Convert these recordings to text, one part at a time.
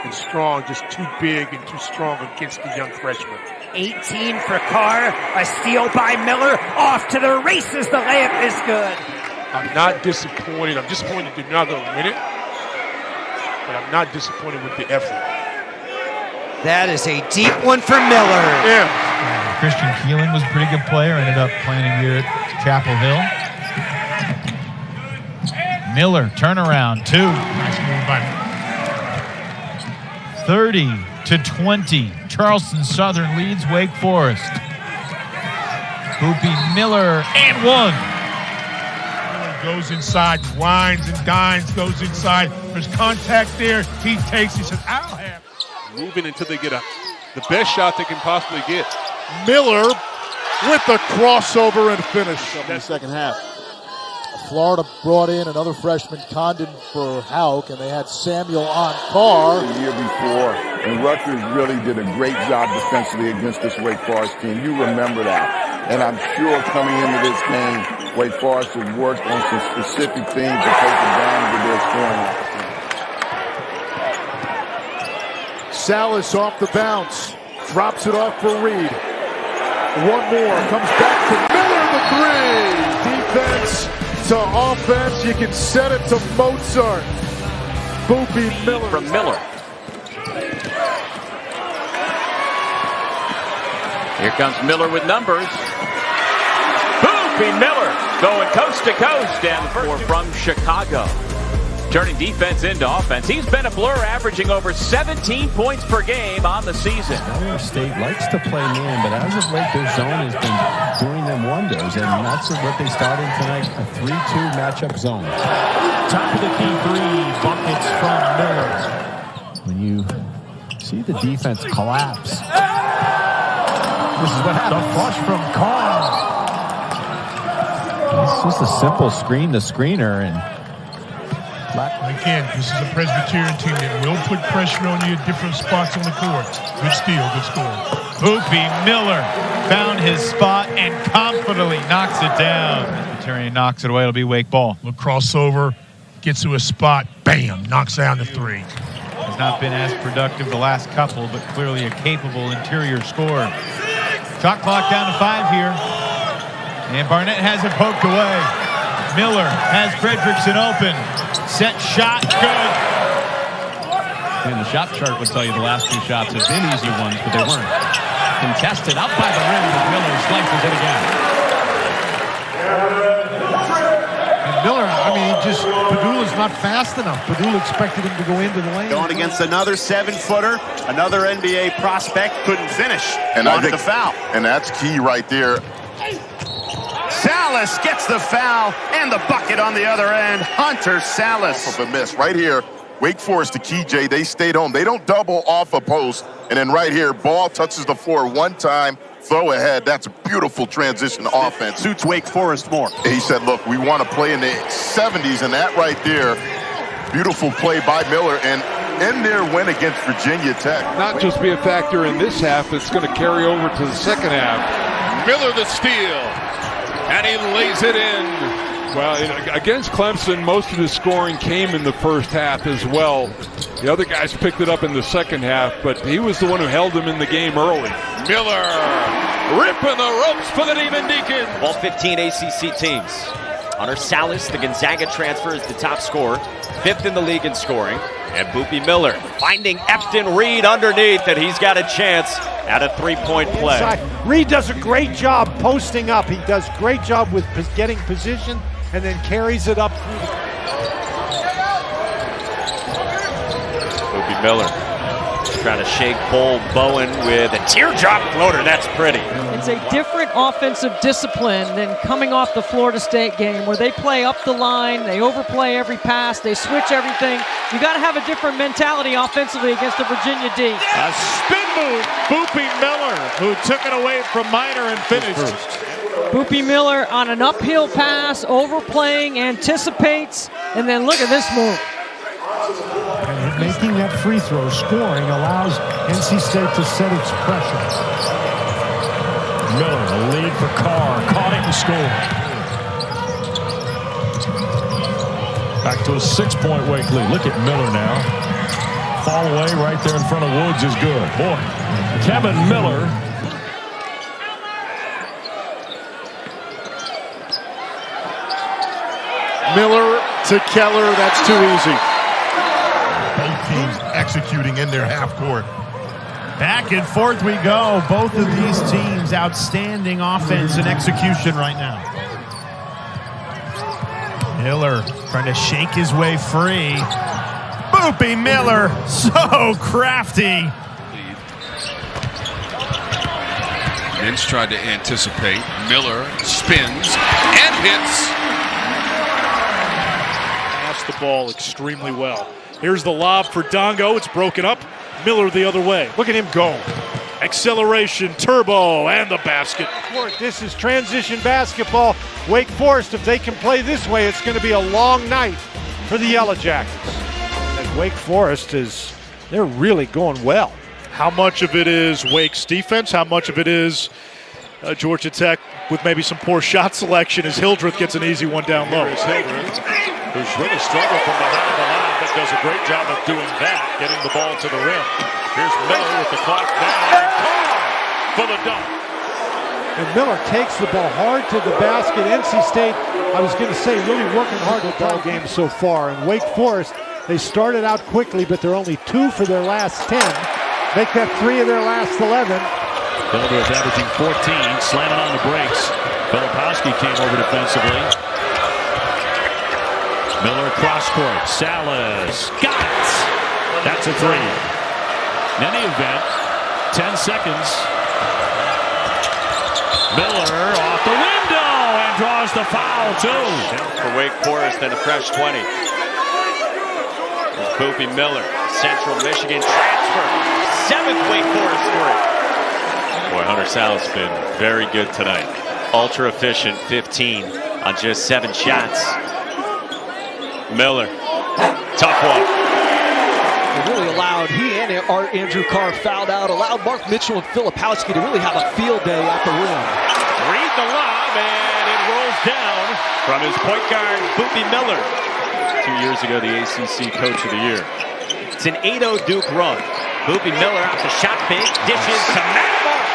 and strong, just too big and too strong against the young freshman. 18 for Carr, a steal by Miller, off to the races, the layup is good. I'm not disappointed. I'm disappointed they're not going to win it, but I'm not disappointed with the effort. That is a deep one for Miller. Yeah. Christian Keelan was a pretty good player, ended up playing a year at Chapel Hill. Miller, turnaround, 2. Nice move by 30-20. Charleston Southern leads Wake Forest. Boopie, Miller, and 1. Goes inside, winds and dines, goes inside. There's contact there. He takes, he says, I'll have. Moving until they get the best shot they can possibly get. Miller with the crossover and finish in the second half. Florida brought in another freshman, Condon, for Houck, and they had Samuel on Carr. The year before, and Rutgers really did a great job defensively against this Wake Forest team. You remember that. And I'm sure coming into this game, Wake Forest has worked on some specific things to take advantage of their scoring opportunity. Salas off the bounce, drops it off for Reed. One more, comes back to Miller, the 3. Defense to offense, you can set it to Mozart. Boopie Miller. From Miller. Here comes Miller with numbers. Boopie Miller going coast to coast, and from Chicago. Turning defense into offense. He's been a blur, averaging over 17 points per game on the season. Illinois State likes to play man, but as of late, their zone has been doing them wonders, and that's what they started tonight, a 3-2 matchup zone. Top of the key 3, buckets from Miller. When you see the defense collapse, this is what happens. The flush from Carr. It's just a simple screen to screener, and Again, this is a Presbyterian team that will put pressure on you at different spots on the court. Good steal, good score. Boopie Miller found his spot and confidently knocks it down. Presbyterian knocks it away. It'll be Wake ball. Little crossover, gets to a spot, bam, knocks down the 3. Has not been as productive the last couple, but clearly a capable interior scorer. Shot clock down to 5 here. And Barnett has it poked away. Miller has Fredrickson open. Set shot, good. and the shot chart would tell you the last 2 shots have been easy ones, but they weren't. Contested out by the rim, but Miller slices it again. Miller, I mean, Padula's not fast enough. Padula expected him to go into the lane. Going against another 7-footer, another NBA prospect, couldn't finish. And wanted the foul. And that's key right there. Salas gets the foul and the bucket on the other end. Hunter Salas. Off of a miss right here. Wake Forest, the key, Jay, they stayed home. They don't double off a post. And then right here, ball touches the floor one time. Throw ahead. That's a beautiful transition offense. Suits Wake Forest more. He said, look, we want to play in the 70s, and that right there, beautiful play by Miller, and in their win against Virginia Tech. Not just be a factor in this half, it's going to carry over to the second half. Miller the steal, and he lays it in. Well, against Clemson, most of the scoring came in the first half as well. The other guys picked it up in the second half, but he was the one who held them in the game early. Miller ripping the ropes for the Demon Deacons. All 15 ACC teams. Hunter Salas, the Gonzaga transfer, is the top scorer, 5th in the league in scoring. And Boopie Miller finding Efton Reed underneath, and he's got a chance at a 3-point play. Inside. Reed does a great job posting up. He does a great job with getting position and then carries it up through the... Boopie Miller trying to shake Cole Bowen with a teardrop floater. That's pretty. It's a different offensive discipline than coming off the Florida State game where they play up the line, they overplay every pass, they switch everything. You got to have a different mentality offensively against the Virginia D. A spin move, Boopie Miller, who took it away from Minor and finished. Boopie Miller on an uphill pass, overplaying, anticipates, and then look at this move. And making that free throw, scoring, allows NC State to set its pressure. Miller, the lead for Carr, caught him to score. Back to a 6-point Wake lead. Look at Miller now. fall away right there in front of Woods is good. Boy, Kevin Miller. Miller to Keller, that's too easy. Both teams executing in their half court. Back and forth we go. Both of these teams outstanding offense and execution right now. Miller trying to shake his way free. Boopie Miller, so crafty. Vince tried to anticipate. Miller spins and hits. Passed the ball extremely well. Here's the lob for Dongo. It's broken up. Miller the other way. Look at him go. Acceleration, turbo, and the basket. This is transition basketball. Wake Forest, if they can play this way, it's going to be a long night for the Yellow Jackets. And Wake Forest they're really going well. How much of it is Wake's defense? How much of it is Georgia Tech with maybe some poor shot selection as Hildreth gets an easy one down low? Here's Hildreth, who's really struggled from behind the line, but does a great job of doing that, getting the ball to the rim. Here's Miller with the clock down, and Carr for the dunk. And Miller takes the ball hard to the basket. NC State, I was going to say, really working hard at ball game so far. And Wake Forest, they started out quickly, but they're only 2 for their last 10. Make that 3 of their last 11. Hildreth averaging 14, slamming on the brakes. Filipowski came over defensively. Miller cross court. Salas got it. That's a 3. In any event, 10 seconds. Miller off the window and draws the foul too. For Wake Forest and a fresh 20. There's Boopie Miller, Central Michigan transfer. 7th Wake Forest 3. Boy, Hunter Salas has been very good tonight. Ultra efficient, 15 on just 7 shots. Miller, tough one. It really allowed, he and Andrew Carr fouled out, allowed Mark Mitchell and Filipowski to really have a field day at the rim. Read the lob, and it rolls down from his point guard, Boopie Miller. 2 years ago, the ACC Coach of the Year. It's an 8-0 Duke run. Boopie Miller out to shot big, dishes to Matt Marsh.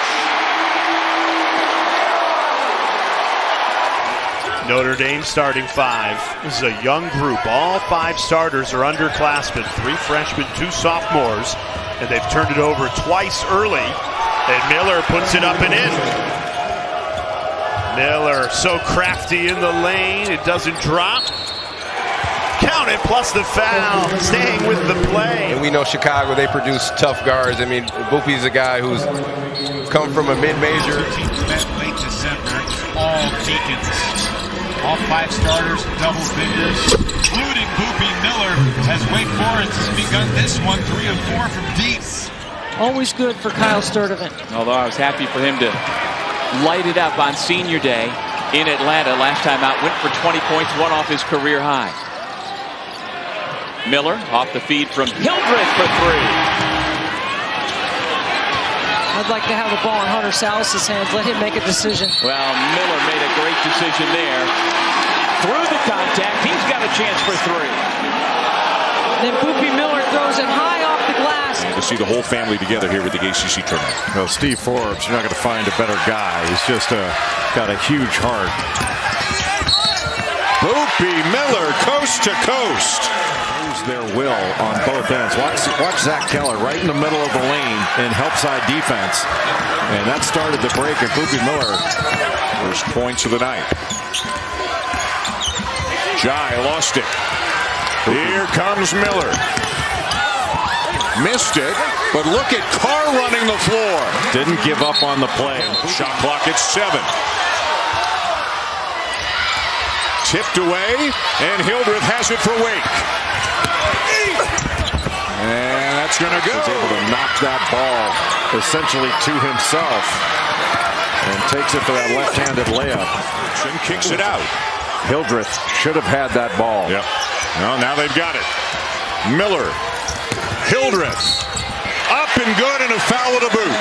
Notre Dame starting 5. This is a young group. All 5 starters are underclassmen. 3 freshmen, 2 sophomores. And they've turned it over twice early. And Miller puts it up and in. Miller so crafty in the lane. It doesn't drop. Count it, plus the foul. Staying with the play. And we know Chicago, they produce tough guards. I mean, Boopie's a guy who's come from a mid-major. Late December, all Deacons. All 5 starters, double figures, including Boopie Miller, as Wake Forest has begun this one 3 of 4 from deep. Always good for Kyle Sturdivant. Although I was happy for him to light it up on senior day in Atlanta. Last time out, went for 20 points, one off his career high. Miller off the feed from Hildreth for 3. I'd like to have the ball in Hunter Salas' hands. Let him make a decision. Well, Miller made a great decision there. Through the contact, he's got a chance for 3. Then Boopie Miller throws it high off the glass. To see the whole family together here with the ACC tournament. Well, Steve Forbes, you're not going to find a better guy. He's just got a huge heart. Boopie Miller, coast to coast. Their will on both ends. Watch Zach Keller right in the middle of the lane in help side defense. And that started the break, and Boopie Miller. First points of the night. Jai lost it. Here comes Miller. Missed it, but look at Carr running the floor. Didn't give up on the play. Shot clock at 7. Tipped away, and Hildreth has it for Wake. And that's going to go. He's able to knock that ball essentially to himself and takes it for that left-handed layup. And kicks it out. Hildreth should have had that ball. Yep. Well, now they've got it. Miller, Hildreth, up and good, and a foul to boot.